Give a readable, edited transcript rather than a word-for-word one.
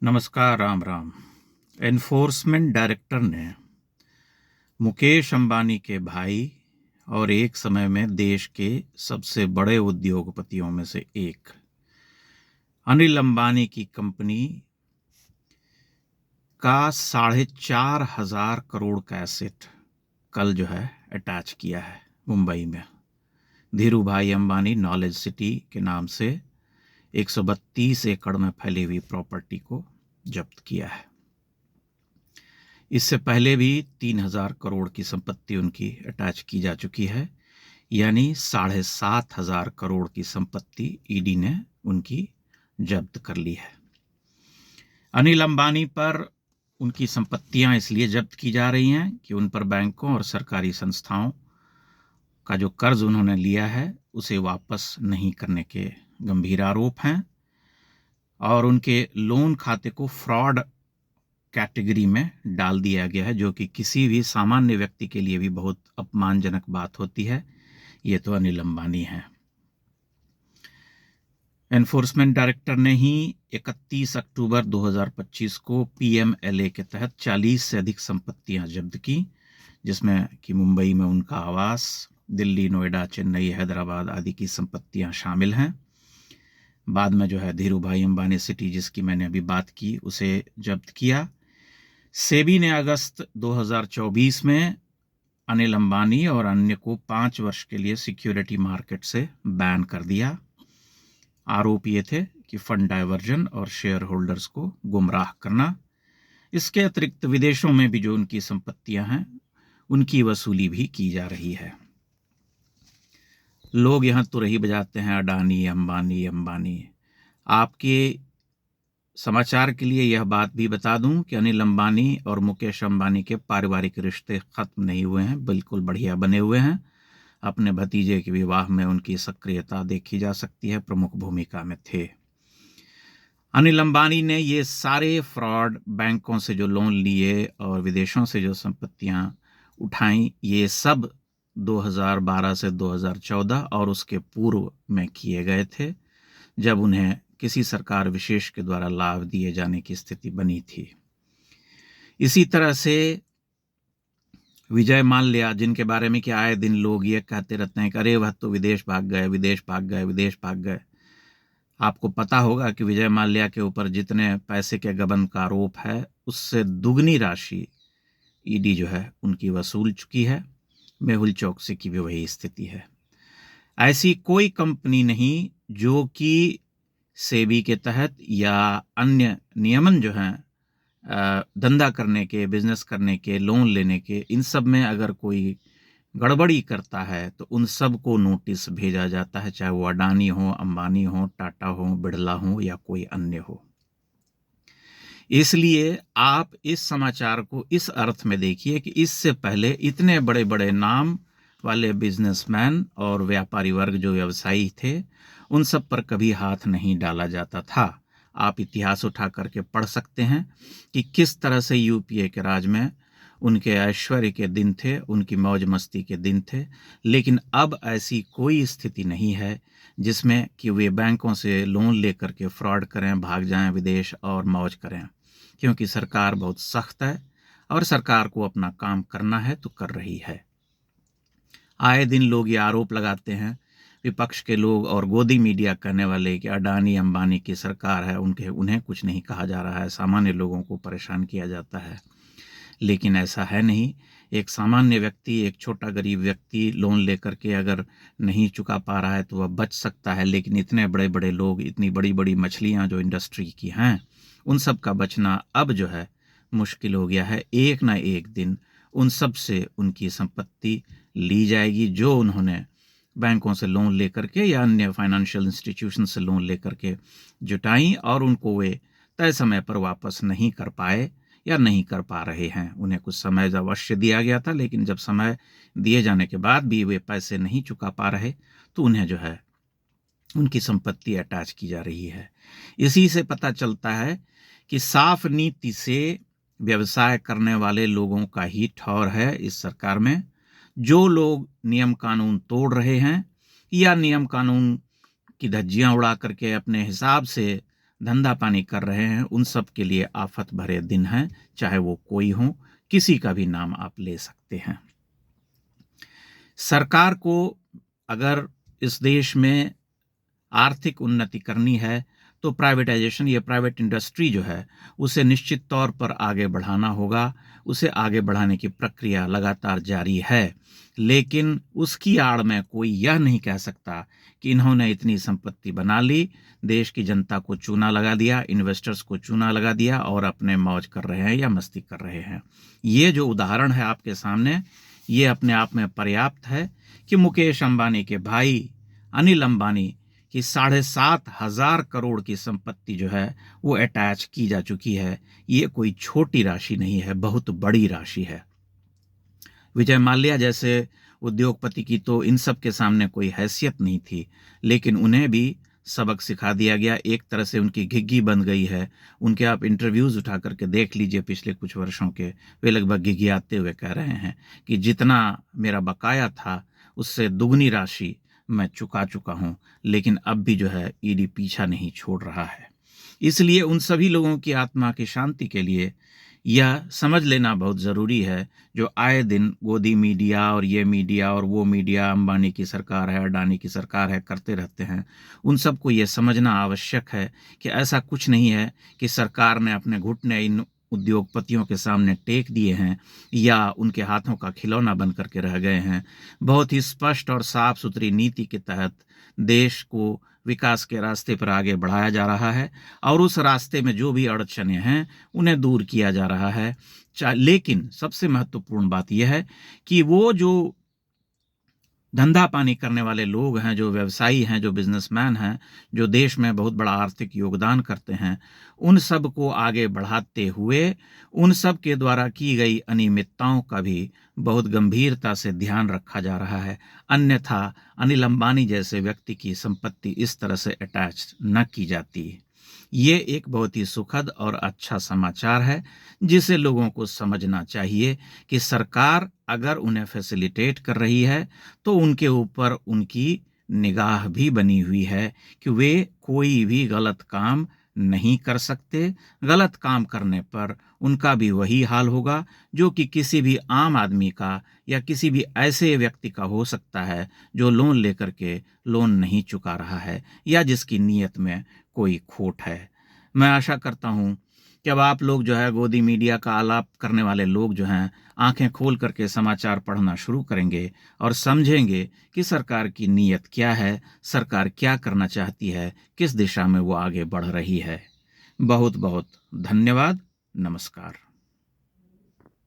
नमस्कार, Ram Ram. Enforcement director ने मुकेश अंबानी के भाई और एक समय में देश के सबसे बड़े उद्योगपतियों में से एक अनिल अंबानी की कंपनी का 4,500 करोड़ का एसेट कल जो है अटैच किया है मुंबई में। धीरू भाई अंबानी नॉलेज सिटी के नाम से 132 एकड़ में फैली हुई प्रॉपर्टी को जब्त किया है। इससे पहले भी 3,000 करोड़ की संपत्ति उनकी अटैच की जा चुकी है, यानी 7,500 करोड़ की संपत्ति ईडी ने उनकी जब्त कर ली है। अनिल अंबानी पर उनकी संपत्तियां इसलिए जब्त की जा रही हैं कि उन पर बैंकों और सरकारी संस्थाओं का जो कर्ज उन्होंने लिया है उसे वापस नहीं करने के गंभीर आरोप हैं और उनके लोन खाते को फ्रॉड कैटेगरी में डाल दिया गया है, जो कि किसी भी सामान्य व्यक्ति के लिए भी बहुत अपमानजनक बात होती है। ये तो अनिल अंबानी हैं। एनफोर्समेंट डायरेक्टर ने ही 31 अक्टूबर 2025 को पीएमएलए के तहत 40 से अधिक संपत्तियां जब्त की, जिसमें कि मुंबई में उनका आवास, दिल्ली, नोएडा, चेन्नई, हैदराबाद आदि की संपत्तियां शामिल हैं। बाद में जो है धीरू भाई अंबानी सिटी, जिसकी मैंने अभी बात की, उसे जब्त किया। सेबी ने अगस्त 2024 में अनिल अंबानी और अन्य को 5 वर्ष के लिए सिक्योरिटी मार्केट से बैन कर दिया। आरोप ये थे कि फंड डाइवर्जन और शेयर होल्डर्स को गुमराह करना। इसके अतिरिक्त विदेशों में भी जो उनकी संपत्तियां हैं उनकी वसूली भी की जा रही है। लोग यहां तुरही बजाते हैं, अडानी अंबानी अंबानी। आपके समाचार के लिए यह बात भी बता दूं कि अनिल अंबानी और मुकेश अंबानी के पारिवारिक रिश्ते खत्म नहीं हुए हैं, बिल्कुल बढ़िया बने हुए हैं। अपने भतीजे के विवाह में उनकी सक्रियता देखी जा सकती है, प्रमुख भूमिका में थे। अनिल अंबानी ने ये सारे फ्रॉड, बैंकों से जो लोन लिए और विदेशों से जो संपत्तियां उठाई, ये सब 2012 से 2014 और उसके पूर्व में किए गए थे, जब उन्हें किसी सरकार विशेष के द्वारा लाभ दिए जाने की स्थिति बनी थी। इसी तरह से विजय माल्या, जिनके बारे में कि आए दिन लोग ये कहते रहते हैं कि अरे वह तो विदेश भाग गए, विदेश भाग गए, विदेश भाग गए। आपको पता होगा कि विजय माल्या के ऊपर जितने पैसे के गबन का आरोप है, उससे दुगनी राशि ईडी जो है उनकी वसूल चुकी है। मेहुल चौकसी की भी वही स्थिति है। ऐसी कोई कंपनी नहीं जो कि सेबी के तहत या अन्य नियमन जो हैं धंधा करने के, बिजनेस करने के, लोन लेने के, इन सब में अगर कोई गड़बड़ी करता है तो उन सब को नोटिस भेजा जाता है, चाहे वो अडानी हो, अंबानी हो, टाटा हो, बिड़ला हो या कोई अन्य हो। इसलिए आप इस समाचार को इस अर्थ में देखिए कि इससे पहले इतने बड़े बड़े नाम वाले बिजनेसमैन और व्यापारी वर्ग जो व्यवसायी थे, उन सब पर कभी हाथ नहीं डाला जाता था। आप इतिहास उठा करके पढ़ सकते हैं कि किस तरह से यूपीए के राज में उनके ऐश्वर्य के दिन थे, उनकी मौज मस्ती के दिन थे। लेकिन अब ऐसी कोई स्थिति नहीं है जिसमें कि वे बैंकों से लोन लेकर के फ्रॉड करें, भाग जाएं विदेश और मौज करें, क्योंकि सरकार बहुत सख्त है और सरकार को अपना काम करना है तो कर रही है। आए दिन लोग ये आरोप लगाते हैं, विपक्ष के लोग और गोदी मीडिया कहने वाले कि अडानी अंबानी की सरकार है, उन्हें कुछ नहीं कहा जा रहा है, सामान्य लोगों को परेशान किया जाता है। लेकिन ऐसा है नहीं। एक सामान्य व्यक्ति, एक छोटा गरीब व्यक्ति लोन लेकर के अगर नहीं चुका पा रहा है तो वह बच सकता है, लेकिन इतने बड़े बड़े लोग, इतनी बड़ी बड़ी मछलियां जो इंडस्ट्री की हैं, उन सब का बचना अब जो है मुश्किल हो गया है। एक ना एक दिन उन सब से उनकी संपत्ति ली जाएगी जो उन्होंने बैंकों से लोन लेकर के या अन्य फाइनेंशियल इंस्टीट्यूशन से लोन लेकर के जुटाई और उनको वे तय समय पर वापस नहीं कर पाए या नहीं कर पा रहे हैं। उन्हें कुछ समय अवश्य दिया गया था, लेकिन जब समय दिए जाने के बाद भी वे पैसे नहीं चुका पा रहे तो उन्हें जो है उनकी संपत्ति अटैच की जा रही है। इसी से पता चलता है कि साफ नीति से व्यवसाय करने वाले लोगों का ही ठौर है इस सरकार में। जो लोग नियम कानून तोड़ रहे हैं या नियम कानून की धज्जियां उड़ा करके अपने हिसाब से धंधा पानी कर रहे हैं, उन सब के लिए आफत भरे दिन हैं, चाहे वो कोई हो, किसी का भी नाम आप ले सकते हैं। सरकार को अगर इस देश में आर्थिक उन्नति करनी है तो प्राइवेटाइजेशन, ये प्राइवेट इंडस्ट्री जो है उसे निश्चित तौर पर आगे बढ़ाना होगा। उसे आगे बढ़ाने की प्रक्रिया लगातार जारी है, लेकिन उसकी आड़ में कोई यह नहीं कह सकता कि इन्होंने इतनी संपत्ति बना ली, देश की जनता को चूना लगा दिया, इन्वेस्टर्स को चूना लगा दिया और अपने मौज कर रहे हैं या मस्ती कर रहे हैं। ये जो उदाहरण है आपके सामने, ये अपने आप में पर्याप्त है कि मुकेश अंबानी के भाई अनिल अंबानी कि 7,500 करोड़ की संपत्ति जो है वो अटैच की जा चुकी है। ये कोई छोटी राशि नहीं है, बहुत बड़ी राशि है। विजय माल्या जैसे उद्योगपति की तो इन सब के सामने कोई हैसियत नहीं थी, लेकिन उन्हें भी सबक सिखा दिया गया। एक तरह से उनकी घिघी बन गई है। उनके आप इंटरव्यूज उठा करके देख लीजिए पिछले कुछ वर्षों के, वे लगभग घिघियाते हुए कह रहे हैं कि जितना मेरा बकाया था उससे दुगनी राशि मैं चुका चुका हूं, लेकिन अब भी जो है ईडी पीछा नहीं छोड़ रहा है। इसलिए उन सभी लोगों की आत्मा की शांति के लिए यह समझ लेना बहुत ज़रूरी है, जो आए दिन गोदी मीडिया और ये मीडिया और वो मीडिया, अंबानी की सरकार है, अडानी की सरकार है, करते रहते हैं। उन सबको ये समझना आवश्यक है कि ऐसा कुछ नहीं है कि सरकार ने अपने घुटने इन उद्योगपतियों के सामने टेक दिए हैं या उनके हाथों का खिलौना बन करके रह गए हैं। बहुत ही स्पष्ट और साफ सुथरी नीति के तहत देश को विकास के रास्ते पर आगे बढ़ाया जा रहा है और उस रास्ते में जो भी अड़चनें हैं उन्हें दूर किया जा रहा है। लेकिन सबसे महत्वपूर्ण बात यह है कि वो जो धंधा पानी करने वाले लोग हैं, जो व्यवसायी हैं, जो बिजनेसमैन हैं, जो देश में बहुत बड़ा आर्थिक योगदान करते हैं, उन सब को आगे बढ़ाते हुए उन सब के द्वारा की गई अनियमितताओं का भी बहुत गंभीरता से ध्यान रखा जा रहा है। अन्यथा अनिल अंबानी जैसे व्यक्ति की संपत्ति इस तरह से अटैच न की जाती। ये एक बहुत ही सुखद और अच्छा समाचार है जिसे लोगों को समझना चाहिए कि सरकार अगर उन्हें फैसिलिटेट कर रही है तो उनके ऊपर उनकी निगाह भी बनी हुई है कि वे कोई भी गलत काम नहीं कर सकते। गलत काम करने पर उनका भी वही हाल होगा जो कि किसी भी आम आदमी का या किसी भी ऐसे व्यक्ति का हो सकता है जो लोन लेकर के लोन नहीं चुका रहा है या जिसकी नीयत में कोई खोट है। मैं आशा करता हूं कि अब आप लोग जो है गोदी मीडिया का आलाप करने वाले लोग जो हैं आंखें खोल करके समाचार पढ़ना शुरू करेंगे और समझेंगे कि सरकार की नीयत क्या है, सरकार क्या करना चाहती है, किस दिशा में वो आगे बढ़ रही है। बहुत बहुत धन्यवाद। नमस्कार।